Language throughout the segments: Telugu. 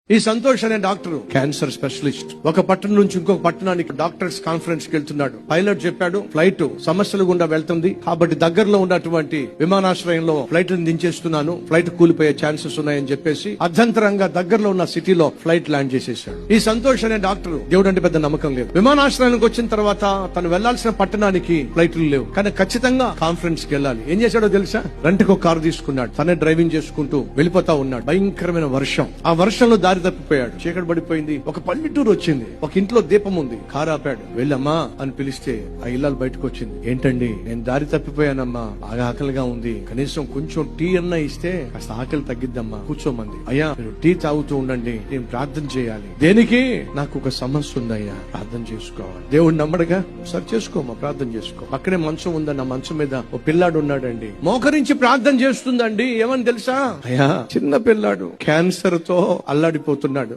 ఈ సంతోష్ అనే డాక్టర్ క్యాన్సర్ స్పెషలిస్ట్ ఒక పట్టణం నుంచి ఇంకొక పట్టణానికి డాక్టర్స్ కాన్ఫరెన్స్ కి వెళ్తున్నాడు. పైలట్ చెప్పాడు ఫ్లైట్ సమస్యలు గుండా వెళ్తుంది కాబట్టి దగ్గరలో ఉన్నటువంటి విమానాశ్రయంలో ఫ్లైట్ దించేస్తున్నాను, ఫ్లైట్ కూలిపోయే ఛాన్సెస్ ఉన్నాయని చెప్పేసి అర్ధంతరంగా దగ్గరలో ఉన్న సిటీలో ఫ్లైట్ ల్యాండ్ చేసేసాడు. ఈ సంతోష్ అనే డాక్టర్ దేవుడు అంటే పెద్ద నమ్మకం లేదు. విమానాశ్రయానికి వచ్చిన తర్వాత తను వెళ్లాల్సిన పట్టణానికి ఫ్లైట్లు లేవు, కానీ ఖచ్చితంగా కాన్ఫరెన్స్ కి వెళ్ళాలి. ఏం చేశాడో తెలుసా? రెంట్కి ఒక కారు తీసుకున్నాడు, తనే డ్రైవింగ్ చేసుకుంటూ వెళ్ళిపోతా ఉన్నాడు. భయంకరమైన వర్షం, ఆ వర్షంలో దారి తప్పిపోయాడు. చీకటి పడిపోయింది. ఒక పల్లెటూరు వచ్చింది, ఒక ఇంట్లో దీపం ఉంది. కారు ఆపాడు. వెళ్ళమ్మా అని పిలిస్తే ఆ ఇల్లాలు బయటకు వచ్చింది. ఏంటండి, నేను దారి తప్పిపోయానమ్మా, బాగా ఆకలిగా ఉంది, కనీసం కొంచెం టీ అన్నా ఇస్తే కాస్త ఆకలి తగ్గిద్దమ్మా, కూర్చోమంది. అయ్యా మీరు టీ తాగుతూ ఉండండి, నేను ప్రార్థన చేయాలి. దేనికి? నాకు ఒక సమస్య ఉందయ్యా, ప్రార్థన చేసుకోవాలి. దేవుడు నమ్మడుగా? సరి చేసుకోమా, ప్రార్థన చేసుకో. పక్కనే మంచం ఉందన్న, మంచం మీద ఓ పిల్లాడు ఉన్నాడండి, మోకరించి ప్రార్థన చేస్తుందండి. ఏమని తెలుసా? అయ్యా చిన్న పిల్లాడు క్యాన్సర్ తో అల్లాడిపోతున్నాడు.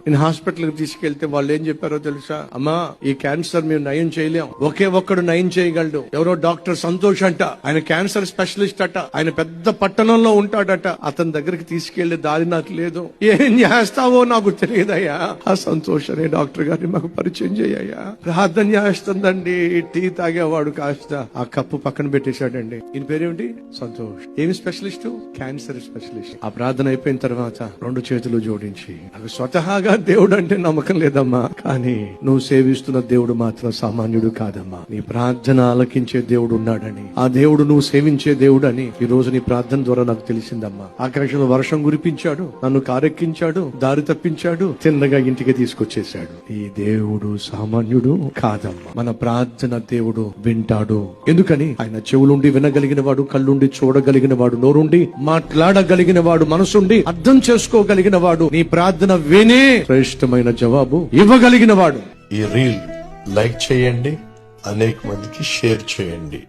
నేను హాస్పిటల్ కి తీసుకెళ్తే వాళ్ళు ఏం చెప్పారో తెలుసా? అమ్మా ఈ క్యాన్సర్ మేము నయం చేయలేం, ఒకే ఒక్కడు నయం చేయగలడు. ఎవరో డాక్టర్ సంతోష్ అంట, ఆయన క్యాన్సర్ స్పెషలిస్ట్ అట, ఆయన పెద్ద పట్టణంలో ఉంటాడట. అతని దగ్గరికి తీసుకెళ్లే దారి నాకు లేదు. ఏం చేస్తావో నాకు తెలియదయ్యా. ఆ సంతోష్ అనే డాక్టర్ గారిని మాకు పరిచయం చేయ్యా. ప్రార్థన చేస్తుందండి. టీ తాగేవాడు కాస్త ఆ కప్పు పక్కన పెట్టేశాడండి. ఈయన పేరేమిటి? సంతోష్. ఏమి స్పెషలిస్ట్? Cancer specialist. ఆ ప్రార్థన అయిపోయిన తర్వాత రెండు చేతులు జోడించి, నాకు స్వతహాగా దేవుడు అంటే నమ్మకం లేదమ్మా, కానీ నువ్వు సేవిస్తున్న దేవుడు మాత్రం సామాన్యుడు కాదమ్మా, నీ ప్రార్థన ఆలకించే దేవుడు ఉన్నాడని, ఆ దేవుడు నువ్వు సేవించే దేవుడు అని ఈ రోజు నీ ప్రార్థన ద్వారా నాకు తెలిసిందమ్మా. ఆకాశంలో వర్షం కురిపించాడు, నన్ను కారెక్కించాడు, దారి తప్పించాడు, తిన్నగా ఇంటికి తీసుకొచ్చేశాడు. ఈ దేవుడు సామాన్యుడు కాదమ్మా. మన ప్రార్థన దేవుడు వింటాడు. ఎందుకని? ఆయన చెవులుండి వినగలిగిన వాడు, కళ్ళుండి చూడగలిగిన వాడు, నోరుండి మాట్లాడగలిగిన వాడు, మనసుండి అర్థం చేసుకోగలిగిన వాడు, నీ ప్రార్థన వినే శ్రేష్టమైన జవాబు ఇవ్వగలిగిన వాడు. ఈ రీల్ లైక్ చేయండి, అనేక మందికి షేర్ చేయండి.